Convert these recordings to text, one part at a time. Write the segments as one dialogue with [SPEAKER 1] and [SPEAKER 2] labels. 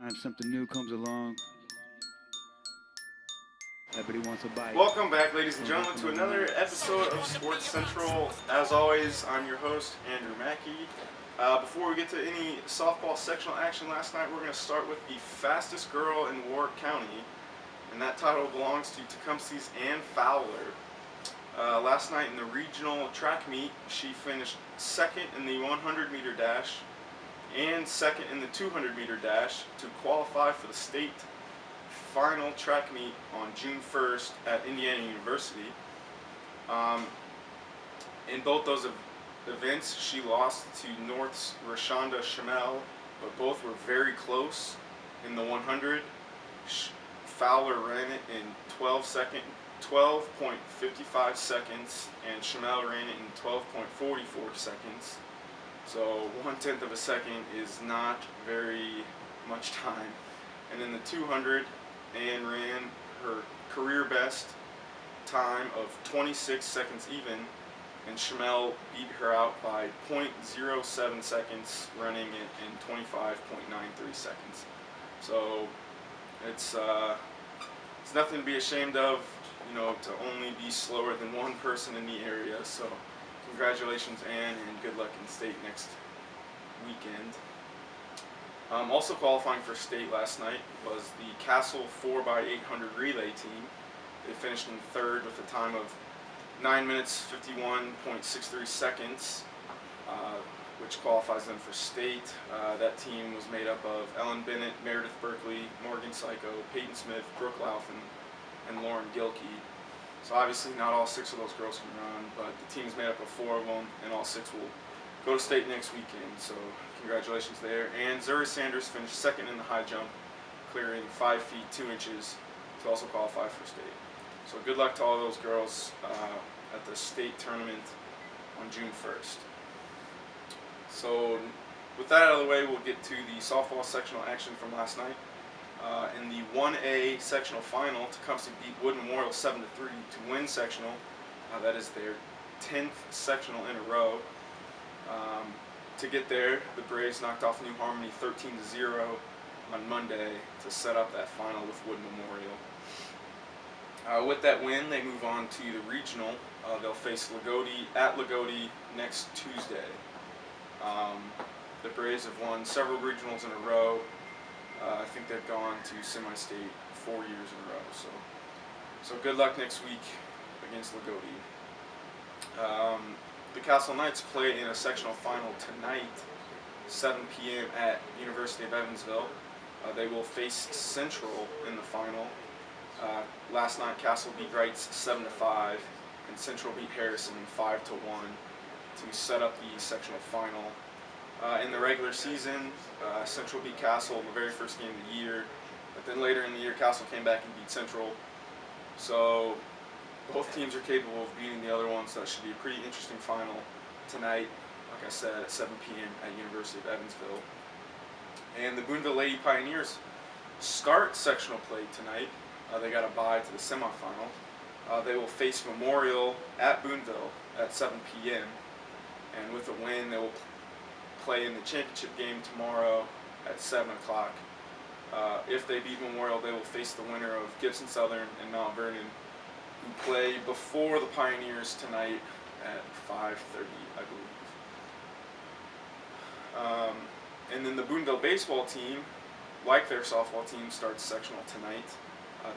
[SPEAKER 1] Anytime something new comes along, everybody wants a bite.
[SPEAKER 2] Welcome back, ladies and gentlemen, to another episode of Sports Central. As always, I'm your host, Andrew Mackey. Before we get to any softball sectional action last night, we're going to start with the fastest girl in Warwick County, and that title belongs to Tecumseh's Ann Fowler. Last night in the regional track meet, she finished second in the 100-meter dash and second in the 200-meter dash to qualify for the state final track meet on June 1st at Indiana University. In both those events, she lost to North's Rashonda Shamel, but both were very close. In the 100, Fowler ran it in 12.55 seconds, and Shamel ran it in 12.44 seconds. So 1/10 of a second is not very much time. And in the 200, Ann ran her career best time of 26 seconds even, and Shamel beat her out by 0.07 seconds, running it in 25.93 seconds. So it's nothing to be ashamed of, to only be slower than one person in the area. So congratulations, Ann, and good luck in state next weekend. Also qualifying for state last night was the Castle 4x800 relay team. They finished in third with a time of 9 minutes 51.63 seconds, which qualifies them for state. That team was made up of Ellen Bennett, Meredith Berkeley, Morgan Psycho, Peyton Smith, Brooke Laufin, and Lauren Gilkey. So obviously not all 6 of those girls can run, but the team is made up of 4 of them, and all 6 will go to state next weekend. So congratulations there. And Zuri Sanders finished second in the high jump, clearing 5 feet 2 inches to also qualify for state. So good luck to all those girls at the state tournament on June 1st. So with that out of the way, we'll get to the softball sectional action from last night. In the 1A sectional final, Tecumseh beat Wood Memorial 7-3 to win sectional. That is their 10th sectional in a row. To get there, the Braves knocked off New Harmony 13-0 on Monday to set up that final with Wood Memorial. With that win, they move on to the regional. They'll face Lagodi at Lagodi next Tuesday. The Braves have won several regionals in a row. I think they've gone to semi-state 4 years in a row. So good luck next week against Lagodi. The Castle Knights play in a sectional final tonight, 7 p.m. at University of Evansville. They will face Central in the final. Last night, Castle beat Wrights 7-5, and Central beat Harrison 5-1 to set up the sectional final. In the regular season, Central beat Castle in the very first game of the year, but then later in the year, Castle came back and beat Central. So both teams are capable of beating the other one, so that should be a pretty interesting final tonight, like I said, at 7 p.m. at University of Evansville. And the Boonville Lady Pioneers start sectional play tonight. They got a bye to the semifinal. They will face Memorial at Boonville at 7 p.m. And with a win, they will play in the championship game tomorrow at 7 o'clock. If they beat Memorial, they will face the winner of Gibson Southern and Mount Vernon, who play before the Pioneers tonight at 5:30, I believe. And then the Boonville baseball team, like their softball team, starts sectional tonight.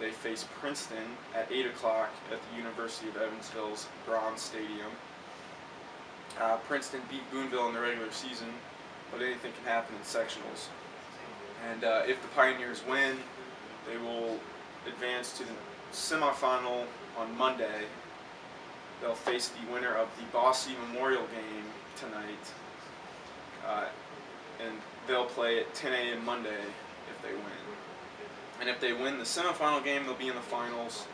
[SPEAKER 2] They face Princeton at 8 o'clock at the University of Evansville's Bronze Stadium. Princeton beat Boonville in the regular season, but anything can happen in sectionals. And if the Pioneers win, they will advance to the semifinal on Monday. They'll face the winner of the Bossy Memorial game tonight, and they'll play at 10 a.m. Monday if they win. And if they win the semifinal game, they'll be in the finals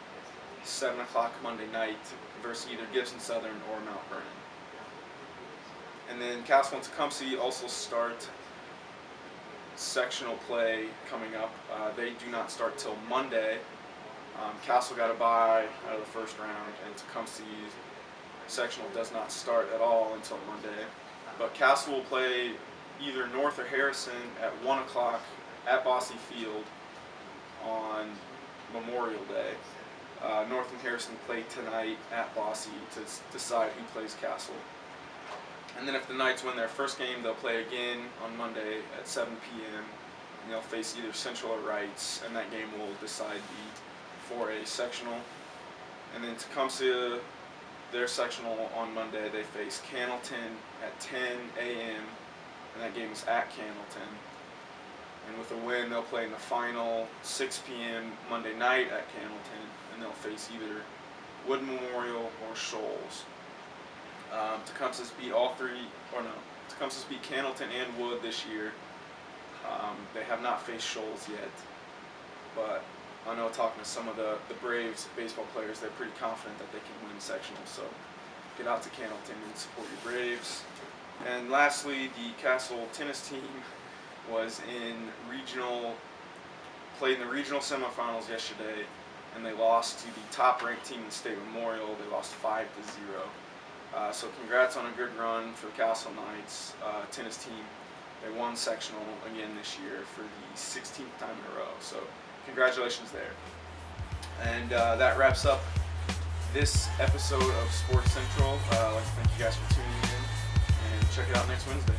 [SPEAKER 2] 7 o'clock Monday night versus either Gibson Southern or Mount Vernon. And then Castle and Tecumseh also start sectional play coming up. They do not start till Monday. Castle got a bye out of the first round, and Tecumseh's sectional does not start at all until Monday. But Castle will play either North or Harrison at 1 o'clock at Bosse Field on Memorial Day. North and Harrison play tonight at Bosse to decide who plays Castle. And then if the Knights win their first game, they'll play again on Monday at 7 p.m. and they'll face either Central or Wrights, and that game will decide the 4A sectional. And then Tecumseh, their sectional on Monday, they face Cannleton at 10 a.m. and that game is at Cannleton. And with a win, they'll play in the final 6 p.m. Monday night at Cannleton, and they'll face either Wood Memorial or Shoals. Tecumseh's beat Tecumseh's beat Cannleton and Wood this year. They have not faced Shoals yet, but I know talking to some of the Braves baseball players, they're pretty confident that they can win sectional. So get out to Cannleton and support your Braves. And lastly, the Castle tennis team was played in the regional semifinals yesterday, and they lost to the top-ranked team in the state, Memorial. They lost 5-0. So congrats on a good run for the Castle Knights tennis team. They won sectional again this year for the 16th time in a row. So congratulations there. And that wraps up this episode of Sports Central. I'd like to thank you guys for tuning in, and check it out next Wednesday.